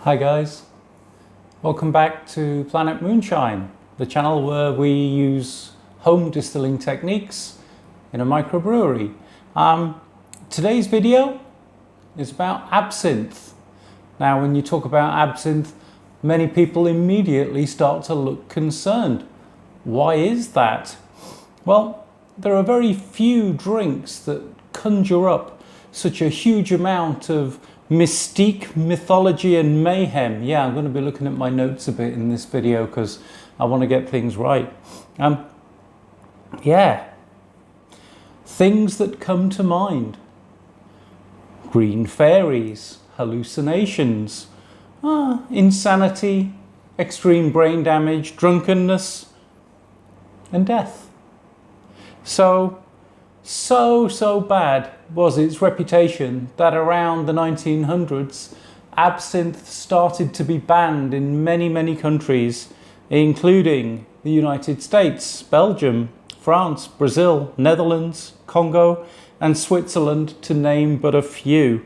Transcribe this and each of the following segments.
Hi guys, welcome back to Planet Moonshine, the channel where we use home distilling techniques in a microbrewery. Today's video is about absinthe. Now when you talk about absinthe, many people immediately start to look concerned. Why is that? Well, there are very few drinks that conjure up such a huge amount of mystique, mythology and mayhem. Yeah, I'm going to be looking at my notes a bit in this video because I want to get things right. Things that come to mind: green fairies, hallucinations, insanity, extreme brain damage, drunkenness and death. So bad was its reputation that around the 1900s, absinthe started to be banned in many countries, including the United States, Belgium, France, Brazil, Netherlands, Congo, and Switzerland, to name but a few.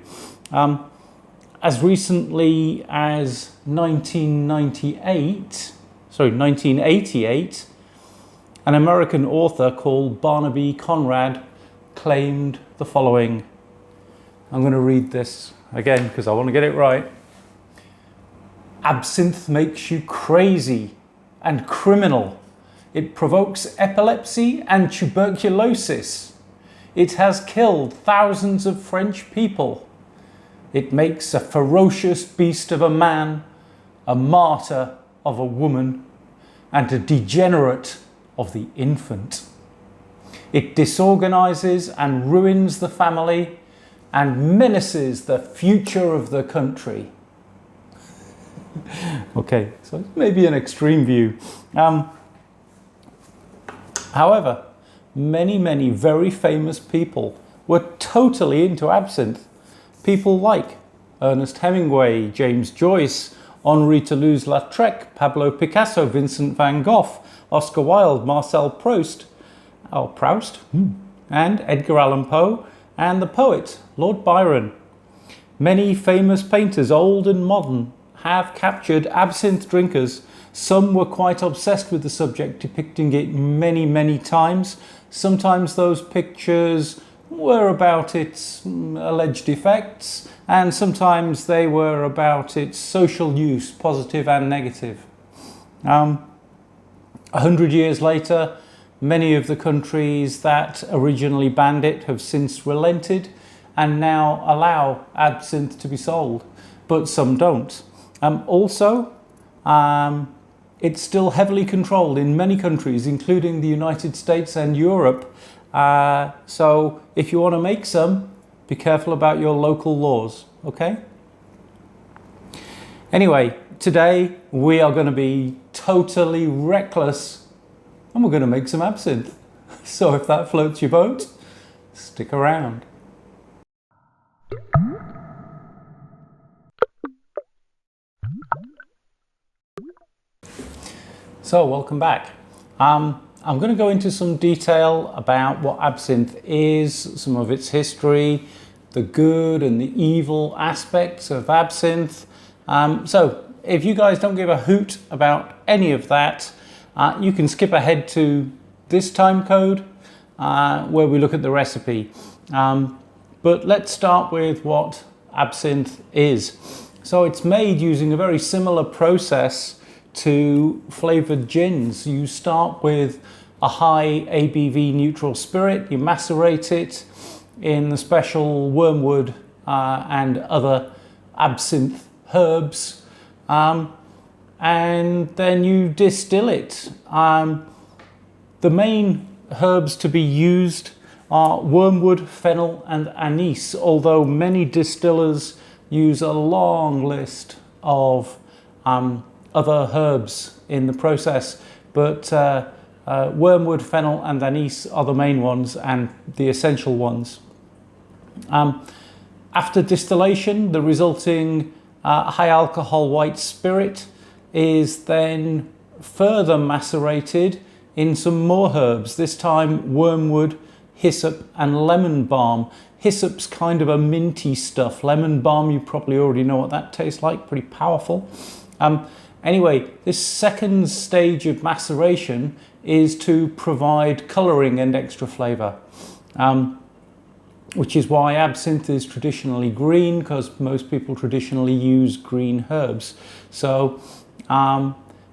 As recently as 1988, an American author called Barnaby Conrad claimed the following. I'm going to read this again because I want to get it right. Absinthe makes you crazy and criminal. It provokes epilepsy and tuberculosis. It has killed thousands of French people. It makes a ferocious beast of a man, a martyr of a woman, and a degenerate of the infant. It disorganizes and ruins the family and menaces the future of the country. Okay, so it's maybe an extreme view. However, many very famous people were totally into absinthe. People like Ernest Hemingway, James Joyce, Henri Toulouse-Lautrec, Pablo Picasso, Vincent van Gogh, Oscar Wilde, Marcel Proust, and Edgar Allan Poe, and the poet Lord Byron. Many famous painters, old and modern, have captured absinthe drinkers. Some were quite obsessed with the subject, depicting it many times. Sometimes those pictures were about its alleged effects, and sometimes they were about its social use, positive and negative. 100 years later, many of the countries that originally banned it have since relented and now allow absinthe to be sold, but some don't. It's still heavily controlled in many countries, including the United States and Europe. So if you want to make some, be careful about your local laws, okay? Anyway, today we are going to be totally reckless and we're going to make some absinthe. So if that floats your boat, stick around. So welcome back. I'm going to go into some detail about what absinthe is, some of its history, the good and the evil aspects of absinthe. So if you guys don't give a hoot about any of that, you can skip ahead to this time code where we look at the recipe. But let's start with what absinthe is. So it's made using a very similar process to flavoured gins. You start with a high ABV neutral spirit, you macerate it in the special wormwood and other absinthe herbs, and then you distill it. The main herbs to be used are wormwood, fennel and anise, although many distillers use a long list of other herbs in the process, but wormwood, fennel and anise are the main ones and the essential ones. After distillation, the resulting high alcohol white spirit is then further macerated in some more herbs, this time wormwood, hyssop and lemon balm. Hyssop's kind of a minty stuff. Lemon balm, you probably already know what that tastes like, pretty powerful. Anyway, this second stage of maceration is to provide colouring and extra flavour, which is why absinthe is traditionally green, because most people traditionally use green herbs. So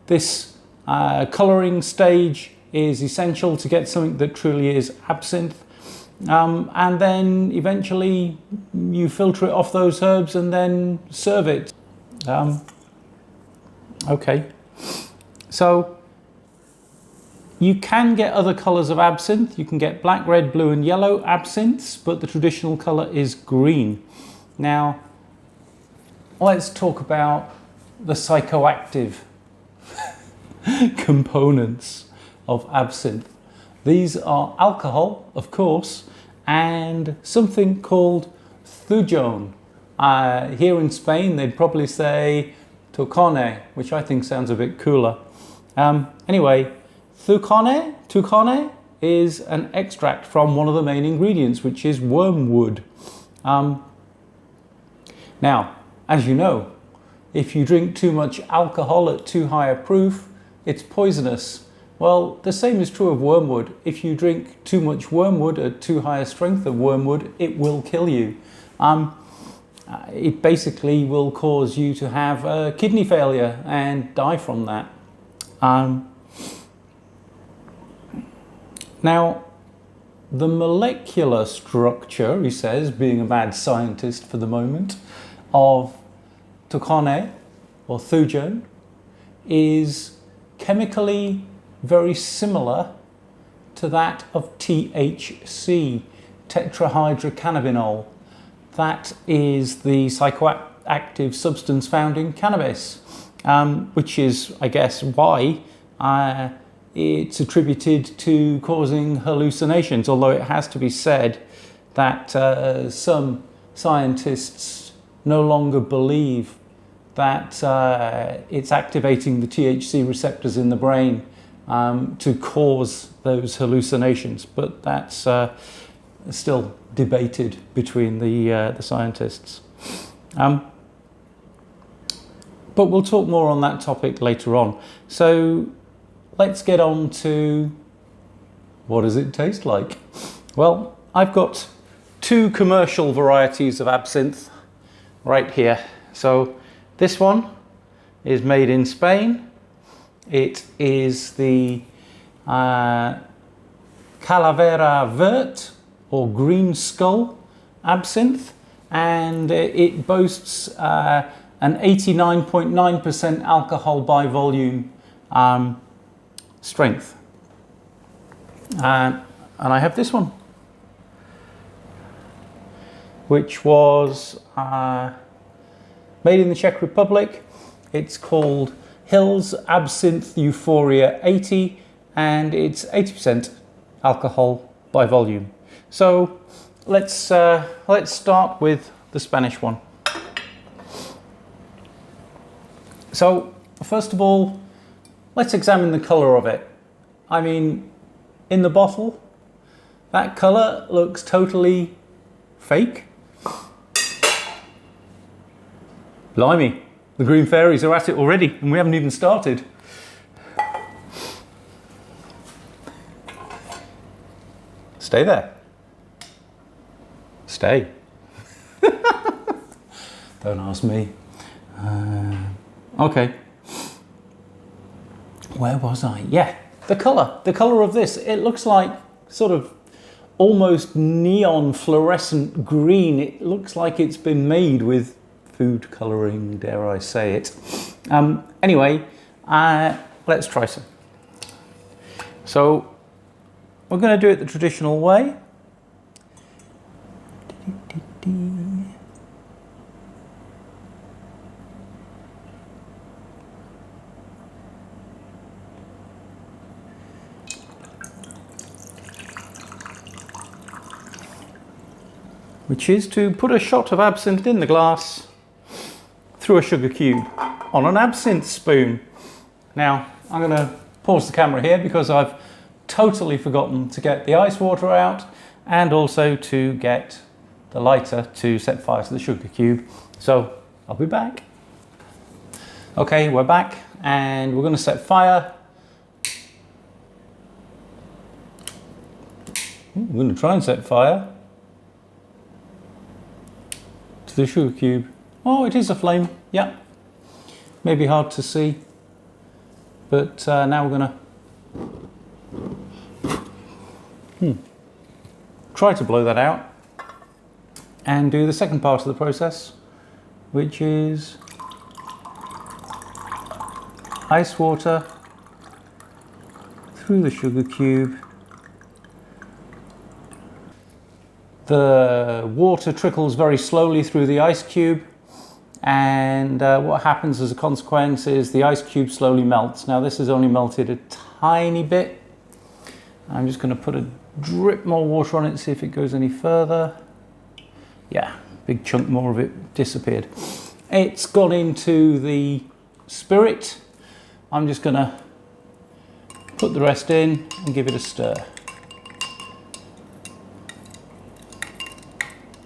this colouring stage is essential to get something that truly is absinthe. And then eventually you filter it off those herbs and then serve it. Okay, so you can get other colours of absinthe. You can get black, red, blue and yellow absinthes, but the traditional colour is green. Now, let's talk about the psychoactive components of absinthe. These are alcohol, of course, and something called thujon. Here in Spain, they'd probably say tucone, which I think sounds a bit cooler. Anyway, tucone is an extract from one of the main ingredients, which is wormwood. Now, as you know, if you drink too much alcohol at too high a proof, it's poisonous. Well, the same is true of wormwood. If you drink too much wormwood at too high a strength of wormwood, it will kill you. It basically will cause you to have kidney failure and die from that. Now, the molecular structure, he says, being a mad scientist for the moment, of tucone or thujon is chemically very similar to that of THC, tetrahydrocannabinol. That is the psychoactive substance found in cannabis, which is, I guess, why it's attributed to causing hallucinations, although it has to be said that some scientists no longer believe that it's activating the THC receptors in the brain to cause those hallucinations, but that's still debated between the scientists. But we'll talk more on that topic later on. So let's get on to what does it taste like? Well, I've got two commercial varieties of absinthe right here. So this one is made in Spain. It is the Calavera Vert or Green Skull absinthe, and it boasts an 89.9% alcohol by volume strength. And I have this one, which was made in the Czech Republic. It's called Hills Absinthe Euphoria 80, and it's 80% alcohol by volume. So let's start with the Spanish one. So first of all, let's examine the colour of it. I mean, in the bottle, that colour looks totally fake. Blimey, the green fairies are at it already, and we haven't even started. Stay there. Stay. Don't ask me. Okay. Where was I? Yeah, the colour of this. It looks like sort of almost neon fluorescent green. It looks like it's been made with food colouring, dare I say it. Anyway, let's try some. So we're going to do it the traditional way. Which is to put a shot of absinthe in the glass through a sugar cube on an absinthe spoon. Now, I'm going to pause the camera here because I've totally forgotten to get the ice water out and also to get the lighter to set fire to the sugar cube. So I'll be back. Okay, we're back and we're going to set fire. I'm going to try and set fire to the sugar cube. Oh, it is a flame. Yeah. Maybe hard to see. But now we're going to try to blow that out and do the second part of the process, which is ice water through the sugar cube. The water trickles very slowly through the ice cube, and what happens as a consequence is the ice cube slowly melts. Now this has only melted a tiny bit. I'm just going to put a drip more water on it, see if it goes any further. Yeah, big chunk more of it disappeared. It's gone into the spirit. I'm just going to put the rest in and give it a stir.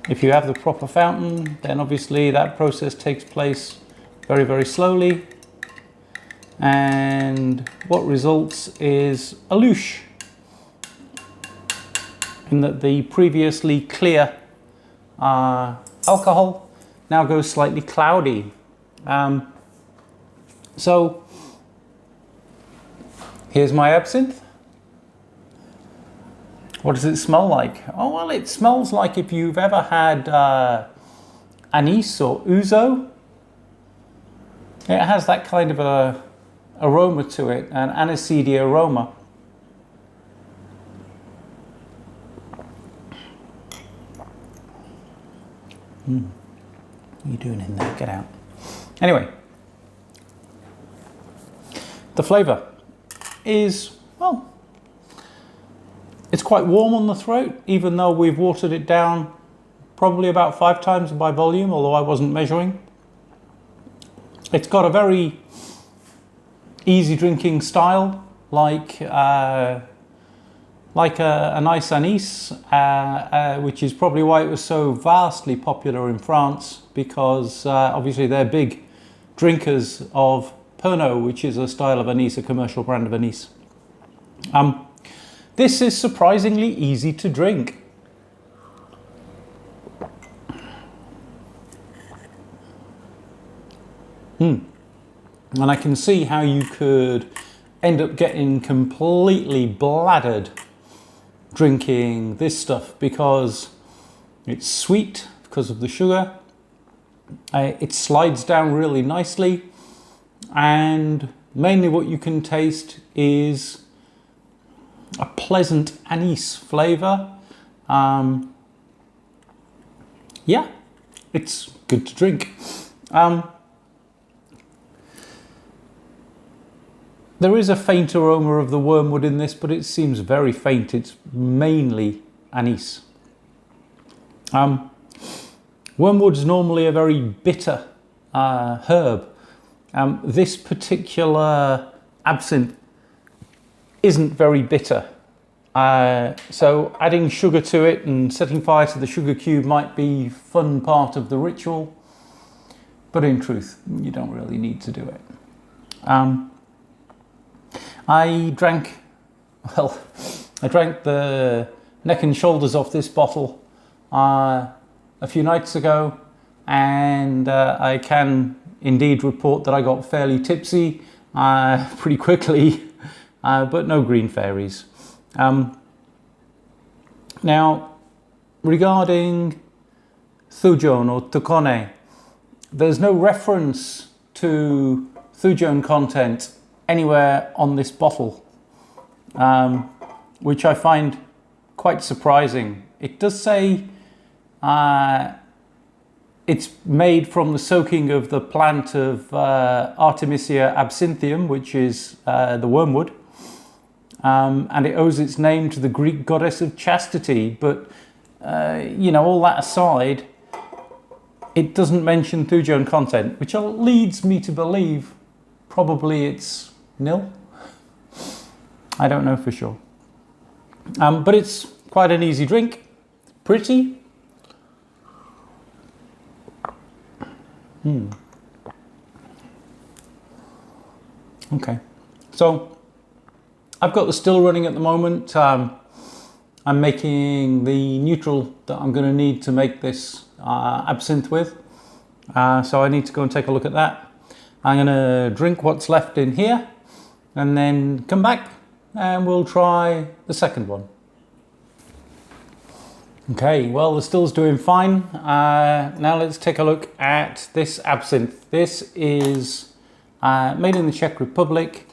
If you have the proper fountain, then obviously that process takes place very, very slowly. And what results is a louche, in that the previously clear alcohol now goes slightly cloudy. So here's my absinthe. What does it smell like? Oh, well, it smells like if you've ever had anise or ouzo. It has that kind of a aroma to it, an aniseedy aroma. What are you doing in there? Get out. Anyway, the flavour is, well, it's quite warm on the throat, even though we've watered it down probably about 5 times by volume, although I wasn't measuring. It's got a very easy drinking style, like a nice anise, which is probably why it was so vastly popular in France, because obviously they're big drinkers of Pernod, which is a style of anise, a commercial brand of anise. This is surprisingly easy to drink. And I can see how you could end up getting completely bladdered drinking this stuff, because it's sweet because of the sugar. It slides down really nicely, and mainly what you can taste is a pleasant anise flavour. Yeah, it's good to drink. There is a faint aroma of the wormwood in this, but it seems very faint. It's mainly anise. Wormwood's normally a very bitter herb. This particular absinthe isn't very bitter. So adding sugar to it and setting fire to the sugar cube might be a fun part of the ritual, but in truth, you don't really need to do it. I drank the neck and shoulders off this bottle a few nights ago, and I can indeed report that I got fairly tipsy pretty quickly, but no green fairies. Now, regarding thujon or tukone, there's no reference to thujon content anywhere on this bottle, which I find quite surprising. It does say it's made from the soaking of the plant of Artemisia absinthium, which is the wormwood, and it owes its name to the Greek goddess of chastity. But you know, all that aside, it doesn't mention thujon content, which leads me to believe probably it's nil. I don't know for sure. But it's quite an easy drink, pretty. Okay, so I've got the still running at the moment. I'm making the neutral that I'm going to need to make this absinthe with. So I need to go and take a look at that. I'm going to drink what's left in here and then come back and we'll try the second one. Okay, well, the still's doing fine. Now let's take a look at this absinthe. This is made in the Czech Republic.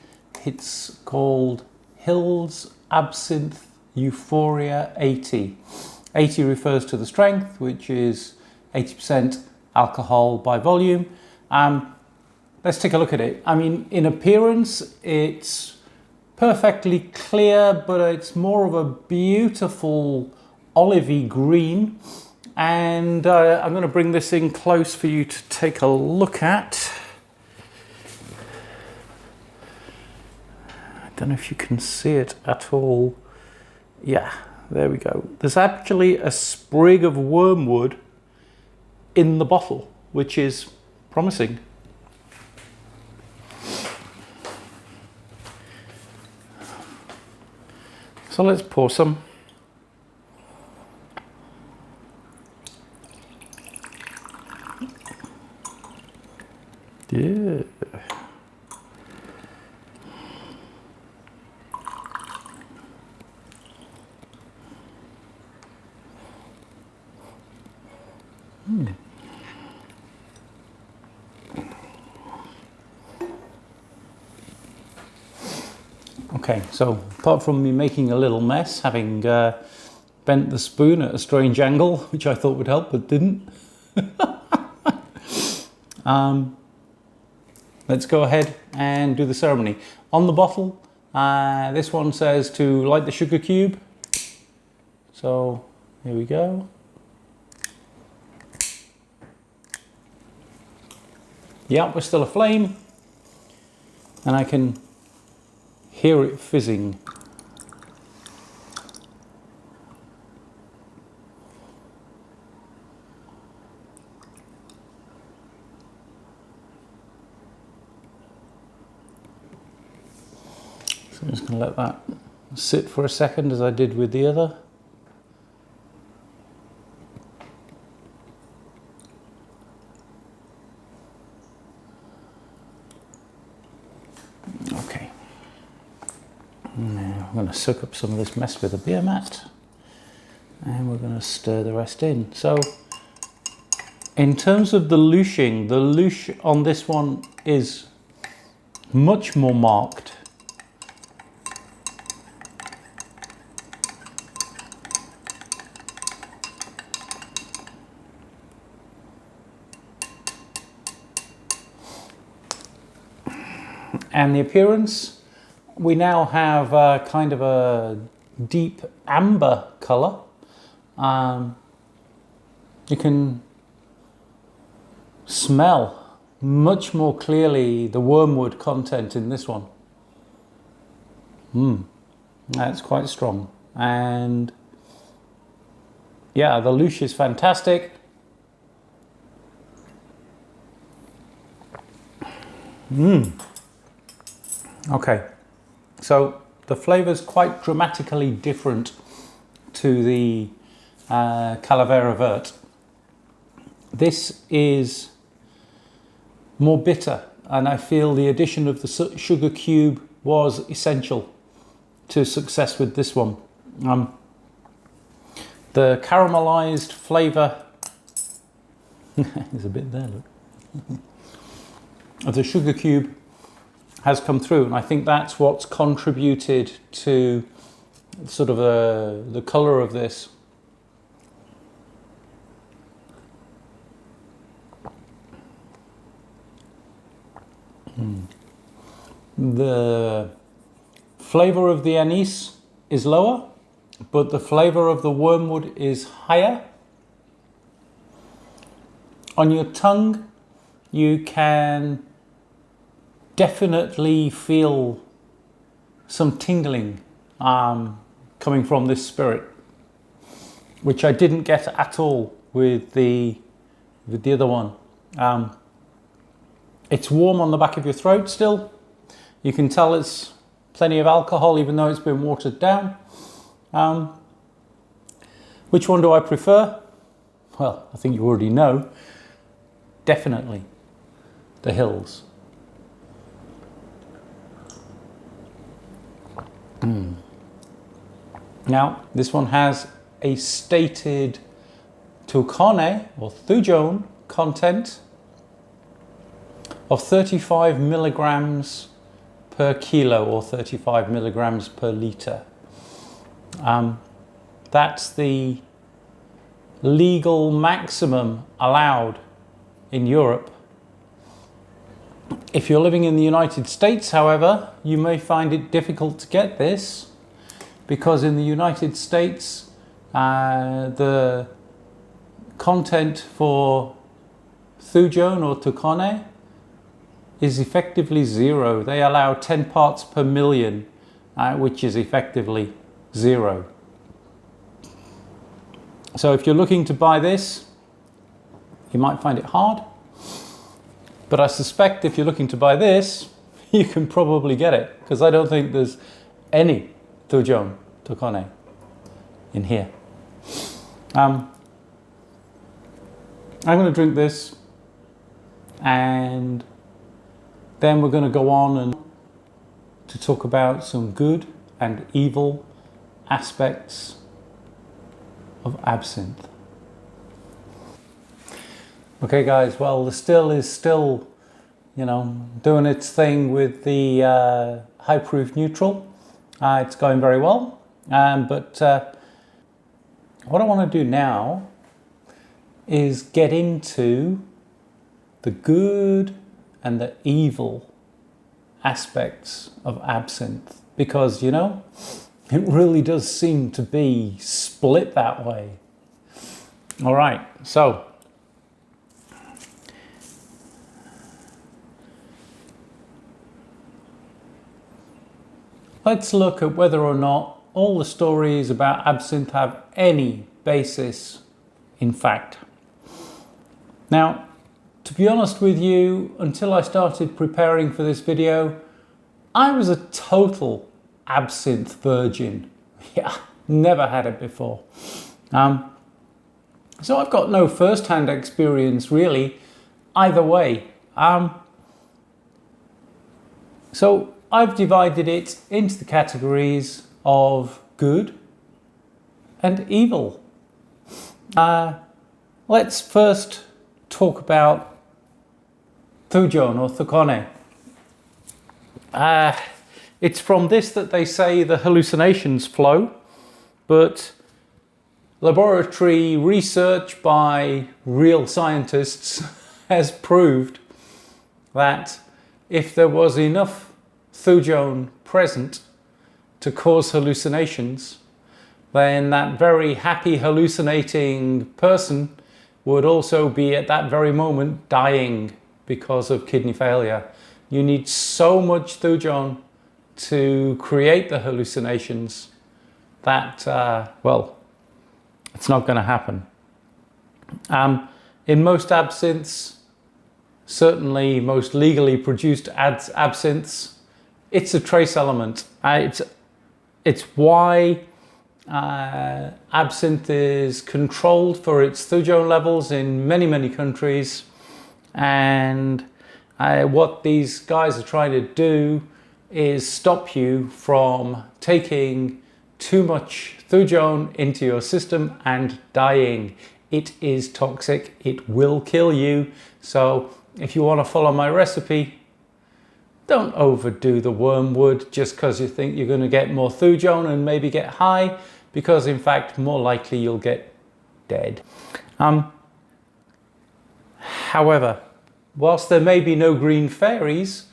It's called Hills Absinthe Euphoria 80. 80 refers to the strength, which is 80% alcohol by volume. Let's take a look at it. I mean, in appearance, it's perfectly clear, but it's more of a beautiful olivey green. And I'm going to bring this in close for you to take a look at. I don't know if you can see it at all. Yeah, there we go. There's actually a sprig of wormwood in the bottle, which is promising. So let's pour some. Yeah. Okay, so apart from me making a little mess, having bent the spoon at a strange angle, which I thought would help but didn't, let's go ahead and do the ceremony. On the bottle, this one says to light the sugar cube. So here we go. Yeah, we're still aflame, and I can hear it fizzing. So I'm just going to let that sit for a second, as I did with the other. Okay. Now I'm going to soak up some of this mess with a beer mat, and we're going to stir the rest in. So in terms of the louching, the louche on this one is much more marked. And the appearance, we now have kind of a deep amber colour. You can smell much more clearly the wormwood content in this one. That's quite strong. And yeah, the louche is fantastic. Okay, so the flavour is quite dramatically different to the Calavera Vert. This is more bitter, and I feel the addition of the sugar cube was essential to success with this one. The caramelised flavour is a bit there, look, of the sugar cube has come through, and I think that's what's contributed to sort of the colour of this. The flavour of the anise is lower, but the flavour of the wormwood is higher. On your tongue, you can definitely feel some tingling coming from this spirit, which I didn't get at all with the other one. It's warm on the back of your throat still. You can tell it's plenty of alcohol even though it's been watered down. Which one do I prefer? Well, I think you already know. Definitely the Hills. Now, this one has a stated Tucane or Thujone content of 35 milligrams per kilo or 35 milligrams per litre. That's the legal maximum allowed in Europe. If you're living in the United States, however, you may find it difficult to get this because in the United States, the content for Thujone or Tucane is effectively 0. They allow 10 parts per million, which is effectively 0. So if you're looking to buy this, you might find it hard. But I suspect if you're looking to buy this, you can probably get it, because I don't think there's any Thujone Tucane in here. I'm going to drink this, and then we're going to go on and to talk about some good and evil aspects of absinthe. Okay guys, well, the still is still, you know, doing its thing with the high proof neutral. It's going very well, but what I want to do now is get into the good and the evil aspects of absinthe, because, you know, it really does seem to be split that way. All right, so let's look at whether or not all the stories about absinthe have any basis in fact. Now, to be honest with you, until I started preparing for this video, I was a total absinthe virgin. Yeah, never had it before. So I've got no first-hand experience really either way. So I've divided it into the categories of good and evil. Let's first talk about Thujone or Tucane. It's from this that they say the hallucinations flow, but laboratory research by real scientists has proved that if there was enough Thujone present to cause hallucinations, then that very happy hallucinating person would also be at that very moment dying because of kidney failure. You need so much Thujone to create the hallucinations that, well, it's not going to happen. In most absinthes, certainly most legally produced absinthes, it's a trace element. It's why absinthe is controlled for its Thujone levels in many, many countries. And what these guys are trying to do is stop you from taking too much Thujone into your system and dying. It is toxic, it will kill you. So if you want to follow my recipe, don't overdo the wormwood just because you think you're going to get more Thujone and maybe get high, because in fact more likely you'll get dead. However, whilst there may be no green fairies,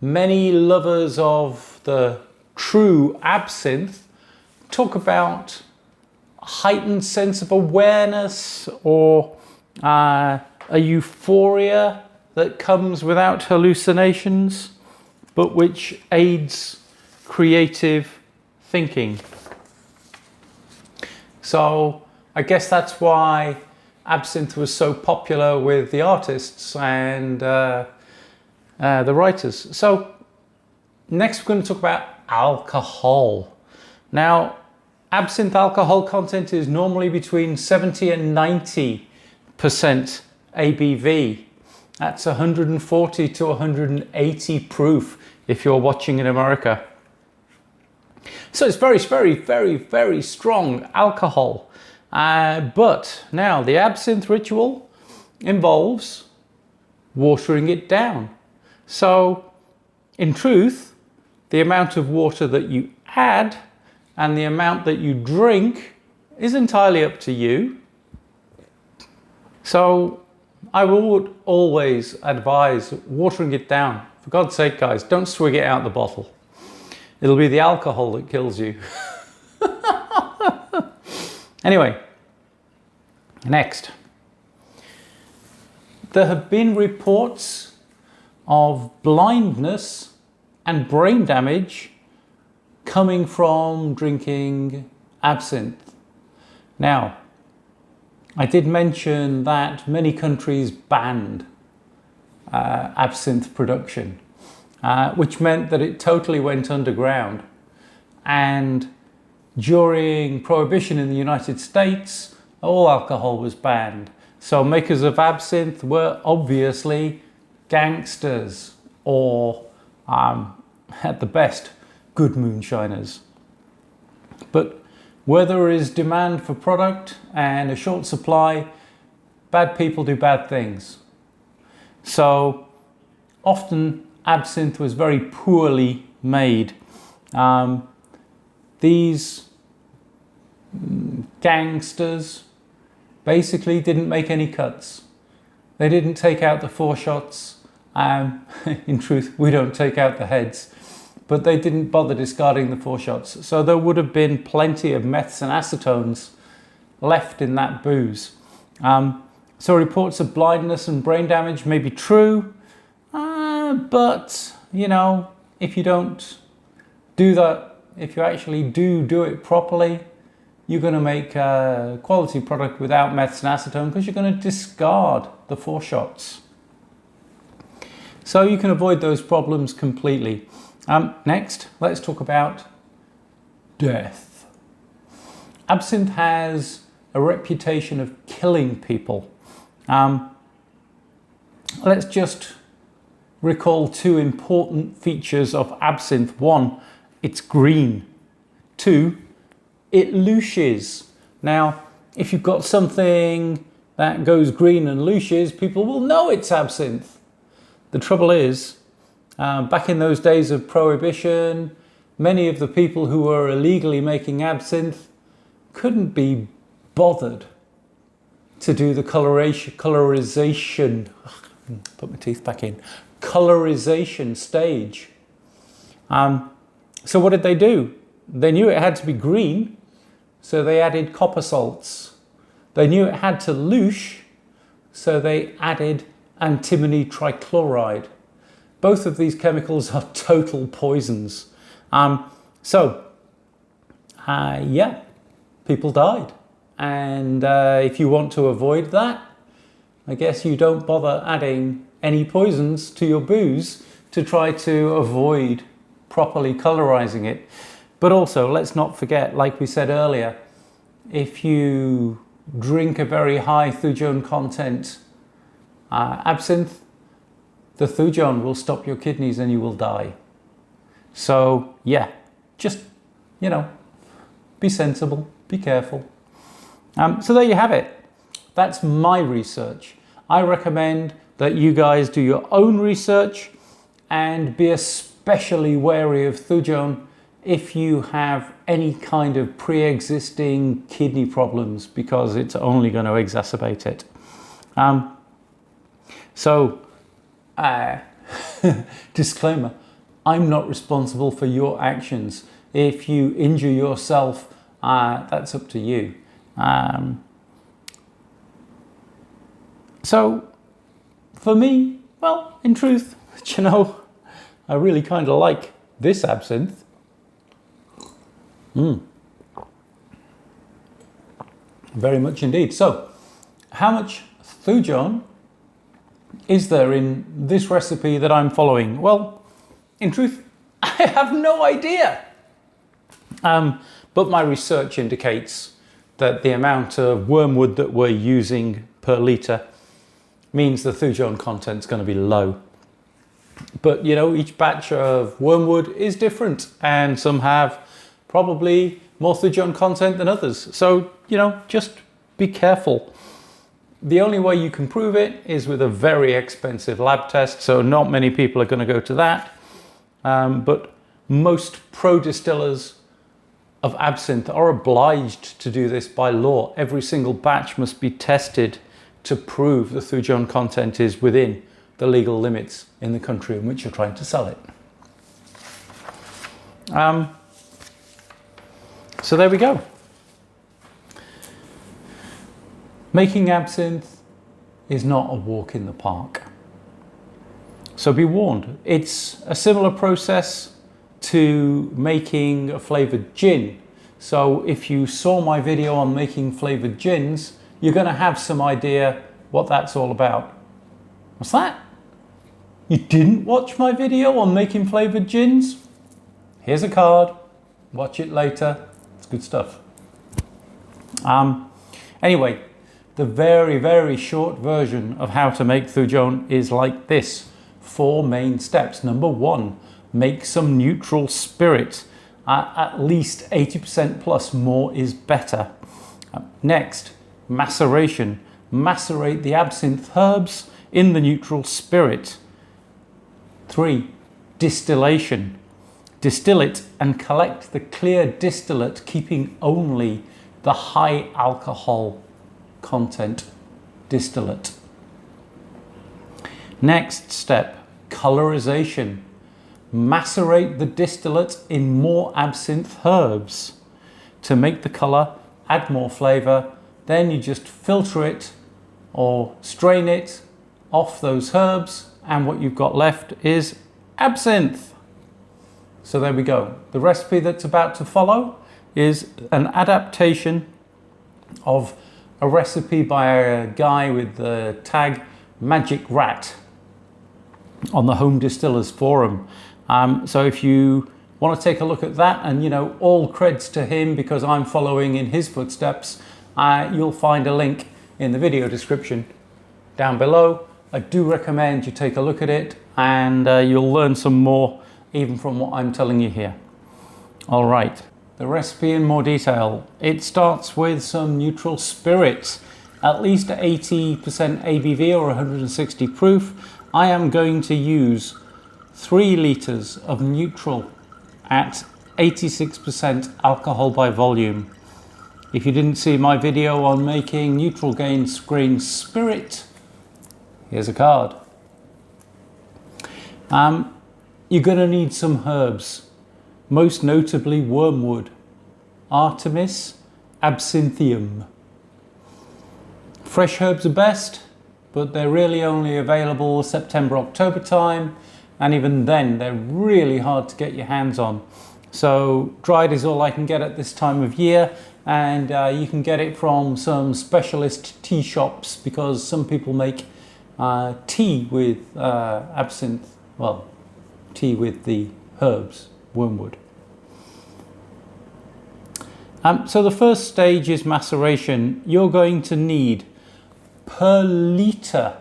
many lovers of the true absinthe talk about a heightened sense of awareness or a euphoria that comes without hallucinations, but which aids creative thinking. So I guess that's why absinthe was so popular with the artists and the writers. So next we're going to talk about alcohol. Now, absinthe alcohol content is normally between 70 and 90% ABV. That's 140 to 180 proof if you're watching in America. So it's very, very, very, very strong alcohol. But now the absinthe ritual involves watering it down. So in truth, the amount of water that you add and the amount that you drink is entirely up to you. So I would always advise watering it down. For God's sake, guys, don't swig it out the bottle. It'll be the alcohol that kills you. Anyway, next. There have been reports of blindness and brain damage coming from drinking absinthe. Now, I did mention that many countries banned absinthe production, which meant that it totally went underground. And during Prohibition in the United States, all alcohol was banned. So makers of absinthe were obviously gangsters or, at the best, good moonshiners. But where there is demand for product and a short supply, bad people do bad things. So often absinthe was very poorly made. These gangsters basically didn't make any cuts. They didn't take out the foreshots. In truth, we don't take out the heads, but they didn't bother discarding the foreshots. So there would have been plenty of meths and acetones left in that booze. So reports of blindness and brain damage may be true, but you know, if you don't do that, if you actually do it properly, you're going to make a quality product without meths and acetone because you're going to discard the foreshots. So you can avoid those problems completely. Next, let's talk about death. Absinthe has a reputation of killing people. Let's just recall two important features of absinthe. One, it's green. Two, it louches. Now, if you've got something that goes green and louches, people will know it's absinthe. The trouble is, back in those days of Prohibition, many of the people who were illegally making absinthe couldn't be bothered to do the colorization, put my teeth back in, colorization stage. So what did they do? They knew it had to be green, so they added copper salts. They knew it had to louche, so they added antimony trichloride. Both of these chemicals are total poisons. Yeah, people died. And if you want to avoid that, I guess you don't bother adding any poisons to your booze to try to avoid properly colorizing it. But also, let's not forget, like we said earlier, if you drink a very high thujone content absinthe, the thujone will stop your kidneys and you will die. So yeah, just, you know, be sensible, be careful. So there you have it. That's my research. I recommend that you guys do your own research and be especially wary of thujone if you have any kind of pre-existing kidney problems, because it's only going to exacerbate it. Disclaimer, I'm not responsible for your actions. If you injure yourself, that's up to you. So for me, well, in truth, you know, I really kind of like this absinthe. Very much indeed. So how much thujone is there in this recipe that I'm following? Well, in truth, I have no idea. But my research indicates that the amount of wormwood that we're using per litre means the thujon content is going to be low. But you know, each batch of wormwood is different, and some have probably more thujon content than others. So, you know, just be careful. The only way you can prove it is with a very expensive lab test, so not many people are going to go to that. But most pro distillers of absinthe are obliged to do this by law. Every single batch must be tested to prove the thujon content is within the legal limits in the country in which you're trying to sell it. So there we go. Making absinthe is not a walk in the park. So be warned, it's a similar process to making a flavoured gin. So if you saw my video on making flavoured gins, you're going to have some idea what that's all about. What's that? You didn't watch my video on making flavoured gins? Here's a card. Watch it later. It's good stuff. Anyway, the very, very short version of how to make thujon is like this. 4 main steps. Number 1, make some neutral spirit. At least 80% plus, more is better. Next, maceration. Macerate the absinthe herbs in the neutral spirit. 3, distillation. Distill it and collect the clear distillate, keeping only the high alcohol content distillate. Next step, colorisation. Macerate the distillate in more absinthe herbs. To make the colour, add more flavour, then you just filter it or strain it off those herbs, and what you've got left is absinthe. So there we go. The recipe that's about to follow is an adaptation of a recipe by a guy with the tag Magic Rat on the Home Distillers Forum. So if you want to take a look at that, and you know, all creds to him because I'm following in his footsteps, you'll find a link in the video description down below. I do recommend you take a look at it, and you'll learn some more even from what I'm telling you here. All right, the recipe in more detail. It starts with some neutral spirits, at least 80% ABV or 160 proof. I am going to use 3 litres of neutral at 86% alcohol by volume. If you didn't see my video on making neutral grain spirit, here's a card. You're going to need some herbs, most notably wormwood, Artemis absinthium. Fresh herbs are best, but they're really only available September, October time, and even then they're really hard to get your hands on. So dried is all I can get at this time of year, and you can get it from some specialist tea shops because some people make tea with absinthe, well, tea with the herbs, wormwood. So the first stage is maceration. You're going to need per litre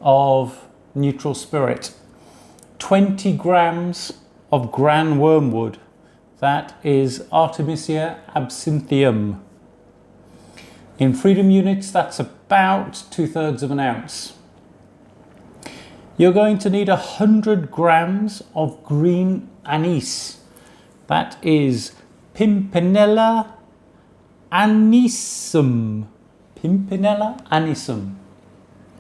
of neutral spirit 20 grams of gran wormwood. That is Artemisia absinthium. In freedom units, that's about 2/3 of an ounce. You're going to need 100 grams of green anise. That is Pimpinella anisum. Pimpinella anisum.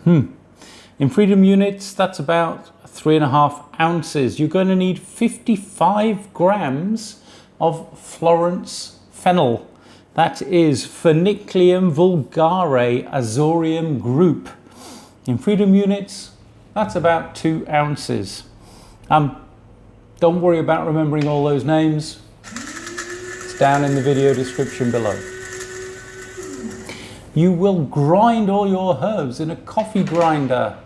In freedom units, that's about 3.5 ounces. You're going to need 55 grams of Florence fennel. That is Phoeniclium vulgare azorium group. In freedom units, that's about 2 ounces. Don't worry about remembering all those names. It's down in the video description below. You will grind all your herbs in a coffee grinder.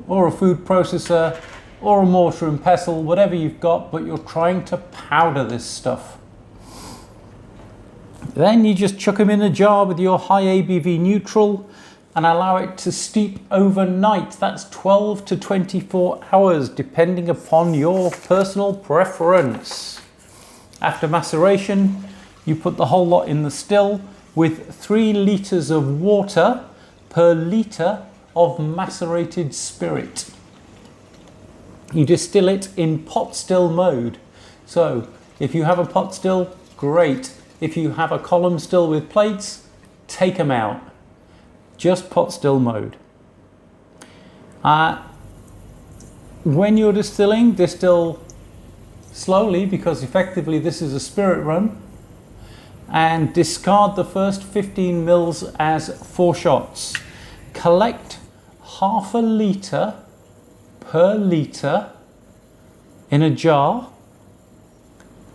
or a food processor or a mortar and pestle, whatever you've got, but you're trying to powder this stuff. Then you just chuck them in a jar with your high ABV neutral and allow it to steep overnight. That's 12 to 24 hours, depending upon your personal preference. After maceration, you put the whole lot in the still with 3 litres of water per litre of macerated spirit. You distill it in pot still mode. So if you have a pot still, great. If you have a column still with plates, take them out. Just pot still mode. When you're distilling, distill slowly, because effectively this is a spirit run, and discard the first 15 mils as 4 shots. Collect half a litre per litre in a jar,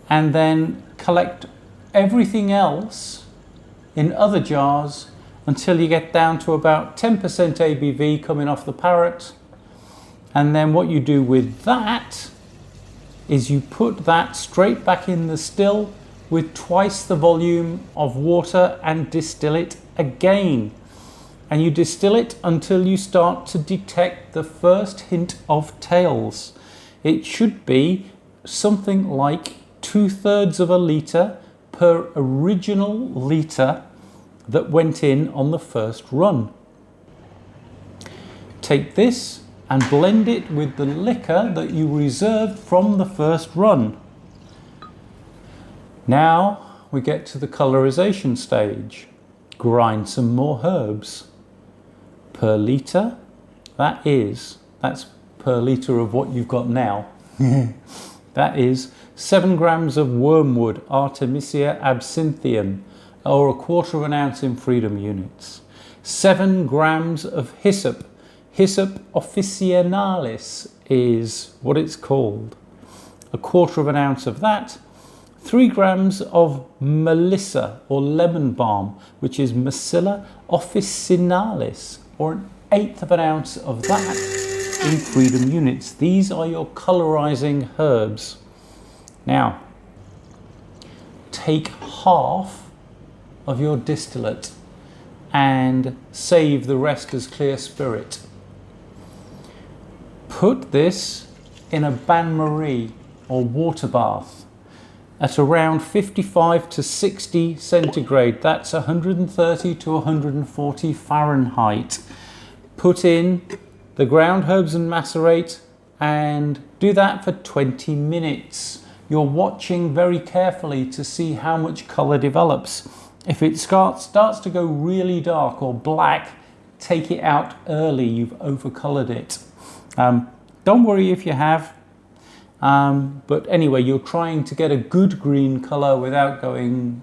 and then collect everything else in other jars until you get down to about 10% ABV coming off the parrot. And then what you do with that is you put that straight back in the still with twice the volume of water and distill it again. And you distill it until you start to detect the first hint of tails. It should be something like 2/3 of a litre per original litre that went in on the first run. Take this and blend it with the liquor that you reserved from the first run. Now we get to the colorisation stage. Grind some more herbs. Per litre, that's per litre of what you've got now. That is 7 grams of wormwood, Artemisia absinthium, or 1/4 ounce in freedom units. 7 grams of hyssop. Hyssop officinalis is what it's called. 1/4 ounce of that. 3 grams of melissa or lemon balm, which is Macilla officinalis, or 1/8 ounce of that in freedom units. These are your colorizing herbs. Now, take half of your distillate and save the rest as clear spirit. Put this in a bain-marie or water bath at around 55 to 60 centigrade. That's 130 to 140 Fahrenheit. Put in the ground herbs and macerate and do that for 20 minutes. You're watching very carefully to see how much colour develops. If it starts to go really dark or black, take it out early. You've overcoloured it. Don't worry if you have. But anyway, you're trying to get a good green colour without going,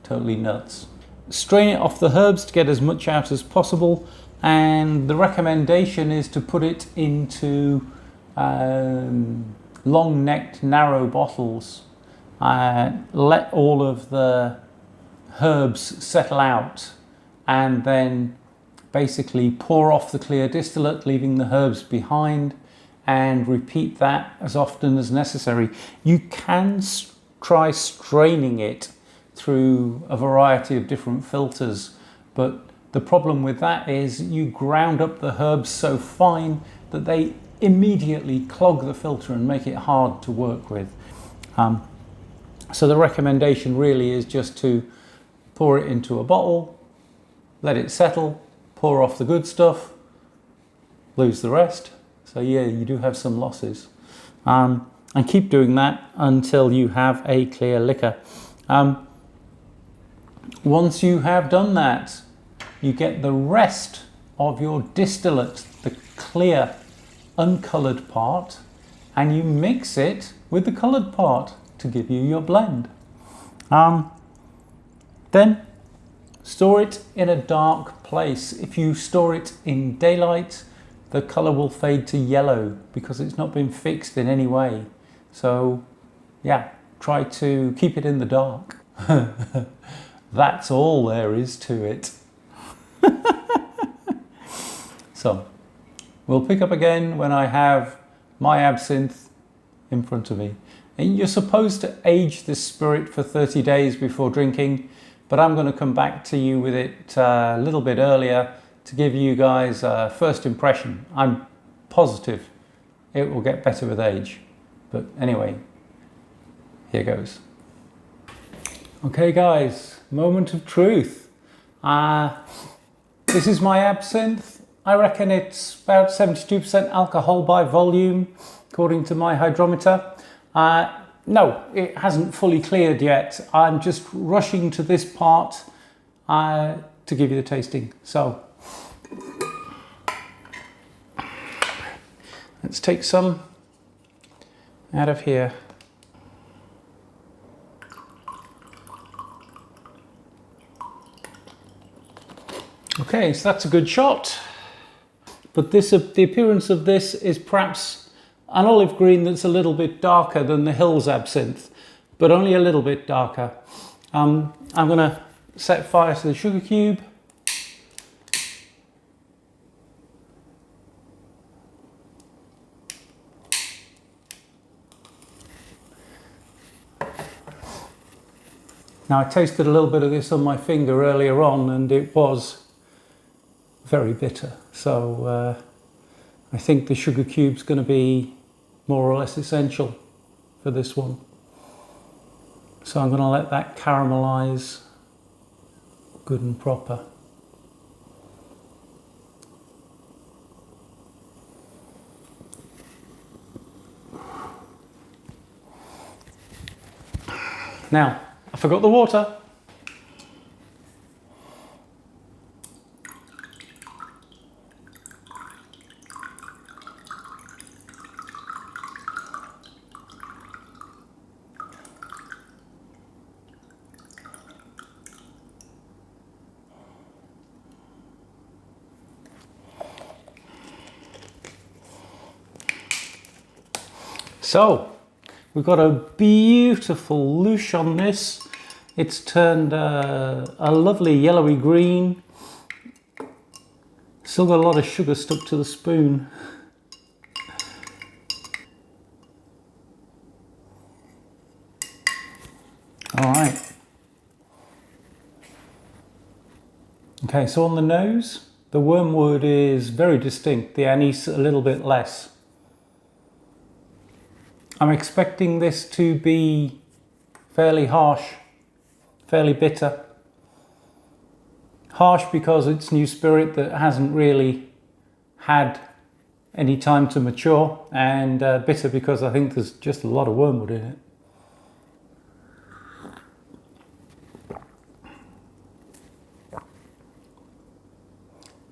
totally nuts. Strain it off the herbs to get as much out as possible. And the recommendation is to put it into long-necked, narrow bottles. Let all of the herbs settle out and then basically pour off the clear distillate, leaving the herbs behind, and repeat that as often as necessary. You can try straining it through a variety of different filters, but the problem with that is you ground up the herbs so fine that they immediately clog the filter and make it hard to work with. So the recommendation really is just to pour it into a bottle, let it settle, pour off the good stuff, lose the rest. So yeah, you do have some losses. And keep doing that until you have a clear liquor. Once you have done that, you get the rest of your distillate, the clear, uncoloured part, and you mix it with the coloured part to give you your blend. Then store it in a dark place. If you store it in daylight, the colour will fade to yellow because it's not been fixed in any way. So yeah, try to keep it in the dark. That's all there is to it. So We'll pick up again when I have my absinthe in front of me. And you're supposed to age this spirit for 30 days before drinking, but I'm going to come back to you with it a little bit earlier to give you guys a first impression. I'm positive it will get better with age. But anyway, here goes. Okay guys, moment of truth. This is my absinthe. I reckon it's about 72% alcohol by volume, according to my hydrometer. No, it hasn't fully cleared yet. I'm just rushing to this part to give you the tasting. So, let's take some out of here. Okay, so that's a good shot. But this, the appearance of this is perhaps an olive green that's a little bit darker than the Hills absinthe, but only a little bit darker. I'm going to set fire to the sugar cube. Now I tasted a little bit of this on my finger earlier on and it was very bitter. So I think the sugar cube's going to be more or less essential for this one. So I'm going to let that caramelize good and proper. Now, I forgot the water. So, we've got a beautiful louche on this. It's turned a lovely yellowy green. Still got a lot of sugar stuck to the spoon. All right. Okay, so on the nose, the wormwood is very distinct, the anise a little bit less. I'm expecting this to be fairly harsh, fairly bitter. Harsh because it's new spirit that hasn't really had any time to mature, and bitter because I think there's just a lot of wormwood in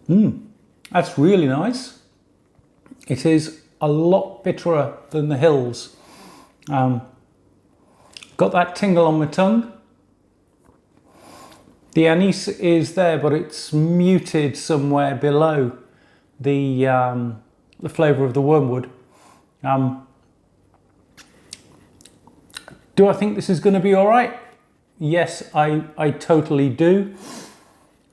it. That's really nice. It is a lot bitterer than the Hills. Got that tingle on my tongue. The anise is there, but it's muted somewhere below the flavour of the wormwood. Do I think this is going to be all right? Yes, I totally do.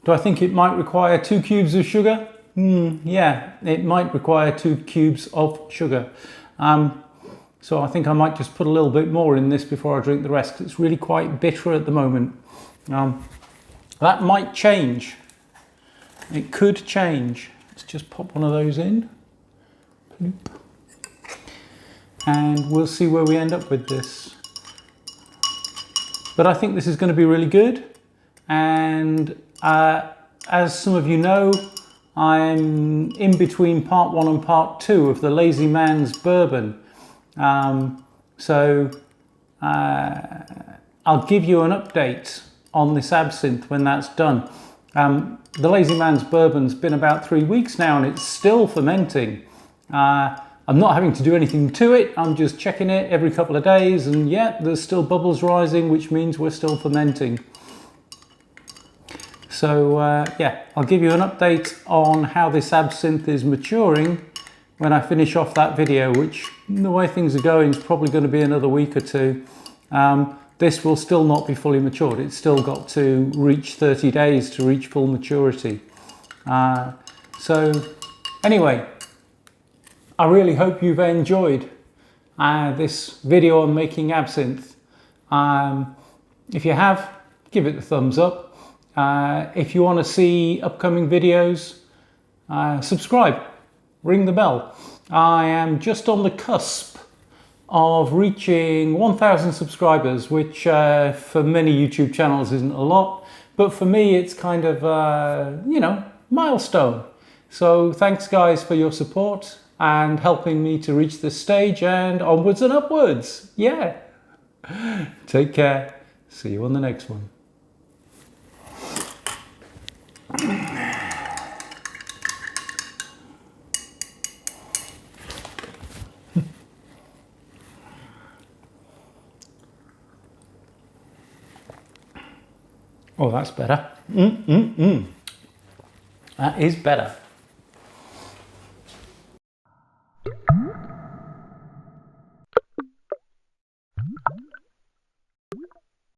Do I think it might require 2 cubes of sugar? Yeah, it might require 2 cubes of sugar. So I think I might just put a little bit more in this before I drink the rest. It's really quite bitter at the moment. That might change. It could change. Let's just pop one of those in. And we'll see where we end up with this. But I think this is going to be really good. And as some of you know, I'm in between part 1 and part 2 of the Lazy Man's Bourbon. So I'll give you an update on this absinthe when that's done. The Lazy Man's Bourbon's been about 3 weeks now and it's still fermenting. I'm not having to do anything to it, I'm just checking it every couple of days, and yeah, there's still bubbles rising, which means we're still fermenting. So yeah, I'll give you an update on how this absinthe is maturing when I finish off that video, which the way things are going is probably going to be another week or 2. This will still not be fully matured. It's still got to reach 30 days to reach full maturity. So anyway, I really hope you've enjoyed this video on making absinthe. If you have, give it a thumbs up. If you want to see upcoming videos, subscribe, ring the bell. I am just on the cusp of reaching 1,000 subscribers, which for many YouTube channels isn't a lot, but for me it's kind of, you know, milestone. So thanks guys for your support and helping me to reach this stage, and onwards and upwards. Yeah. Take care. See you on the next one. Oh, that's better. That is better.